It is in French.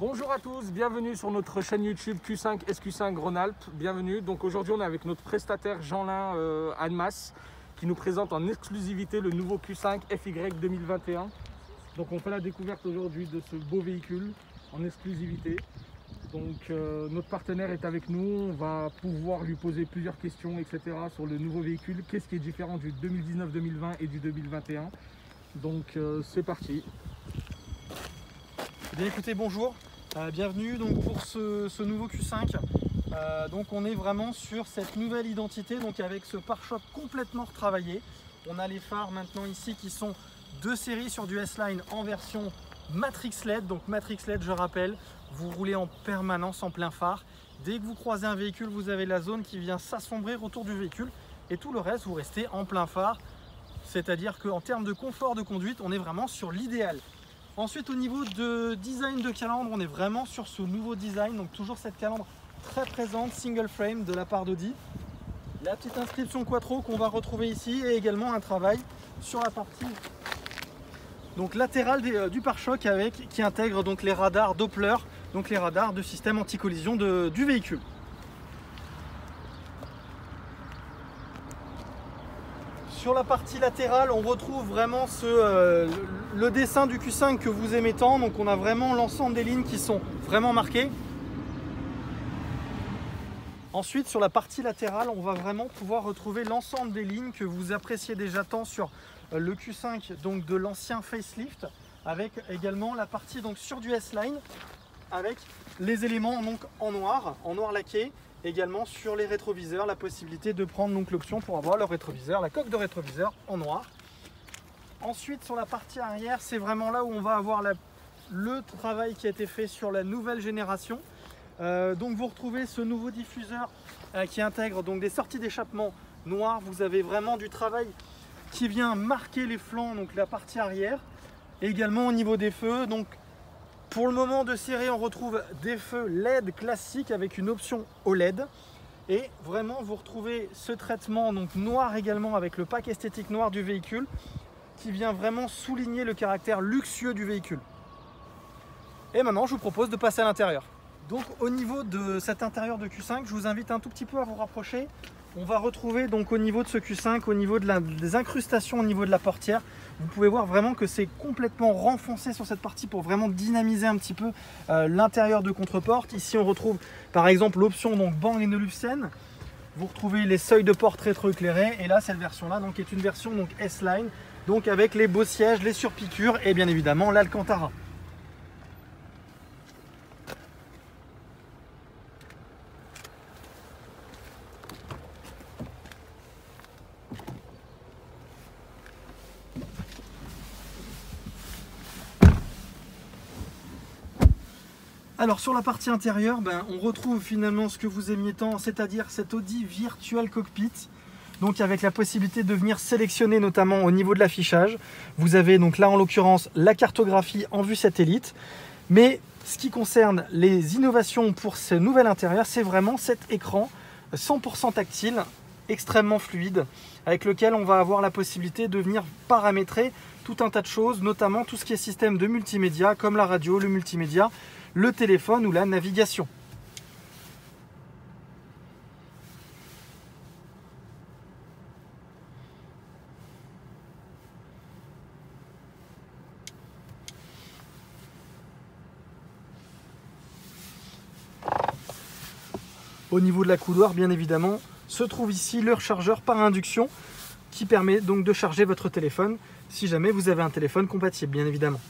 Bonjour à tous, bienvenue sur notre chaîne YouTube Q5 SQ5 Rhône-Alpes. Bienvenue. Donc aujourd'hui on est avec notre prestataire Jeanlin Annemasse qui nous présente en exclusivité le nouveau Q5 FY 2021. Donc on fait la découverte aujourd'hui de ce beau véhicule en exclusivité. Donc notre partenaire est avec nous, on va pouvoir lui poser plusieurs questions, etc. sur le nouveau véhicule. Qu'est-ce qui est différent du 2019-2020 et du 2021? Donc c'est parti. Bien écoutez, bonjour, bienvenue donc pour ce nouveau Q5. Donc on est vraiment sur cette nouvelle identité, donc avec ce pare-choc complètement retravaillé. On a les phares maintenant ici qui sont de série sur du S-Line en version Matrix LED. Donc Matrix LED, je rappelle, vous roulez en permanence en plein phare. Dès que vous croisez un véhicule, vous avez la zone qui vient s'assombrir autour du véhicule et tout le reste, vous restez en plein phare. C'est-à-dire qu'en termes de confort de conduite, on est vraiment sur l'idéal. Ensuite, au niveau de design de calandre, on est vraiment sur ce nouveau design, donc toujours cette calandre très présente, single frame de la part d'Audi. La petite inscription Quattro qu'on va retrouver ici et également un travail sur la partie donc latérale du pare-choc qui intègre donc les radars Doppler, donc les radars de système anti-collision du véhicule. Sur la partie latérale, on retrouve vraiment le dessin du Q5 que vous aimez tant. Donc on a vraiment l'ensemble des lignes qui sont vraiment marquées. Ensuite, sur la partie latérale, on va vraiment pouvoir retrouver l'ensemble des lignes que vous appréciez déjà tant sur le Q5 donc de l'ancien facelift, avec également la partie donc sur du S-Line, avec les éléments donc en noir laqué. Également sur les rétroviseurs, la possibilité de prendre donc l'option pour avoir le rétroviseur, la coque de rétroviseur en noir. Ensuite, sur la partie arrière, c'est vraiment là où on va avoir le travail qui a été fait sur la nouvelle génération. Donc vous retrouvez ce nouveau diffuseur qui intègre donc des sorties d'échappement noires. Vous avez vraiment du travail qui vient marquer les flancs, donc la partie arrière. Et également au niveau des feux, donc pour le moment de série, on retrouve des feux LED classiques avec une option OLED. Et vraiment, vous retrouvez ce traitement donc noir également avec le pack esthétique noir du véhicule qui vient vraiment souligner le caractère luxueux du véhicule. Et maintenant, je vous propose de passer à l'intérieur. Donc au niveau de cet intérieur de Q5, je vous invite un tout petit peu à vous rapprocher. On va retrouver donc au niveau de ce Q5, au niveau des incrustations au niveau de la portière, vous pouvez voir vraiment que c'est complètement renfoncé sur cette partie pour vraiment dynamiser un petit peu l'intérieur de contre-porte. Ici on retrouve par exemple l'option donc Bang & Olufsen. Vous retrouvez les seuils de porte rétroéclairés et là cette version là donc est une version donc S-Line, donc avec les beaux sièges, les surpiqûres et bien évidemment l'Alcantara. Alors sur la partie intérieure, on retrouve finalement ce que vous aimiez tant, c'est-à-dire cet Audi Virtual Cockpit, donc avec la possibilité de venir sélectionner notamment au niveau de l'affichage. Vous avez donc là en l'occurrence la cartographie en vue satellite, mais ce qui concerne les innovations pour ce nouvel intérieur, c'est vraiment cet écran 100% tactile, extrêmement fluide, avec lequel on va avoir la possibilité de venir paramétrer tout un tas de choses, notamment tout ce qui est système de multimédia, comme la radio, le multimédia, le téléphone ou la navigation. Au niveau de la coudoir, bien évidemment, se trouve ici le rechargeur par induction qui permet donc de charger votre téléphone si jamais vous avez un téléphone compatible, bien évidemment.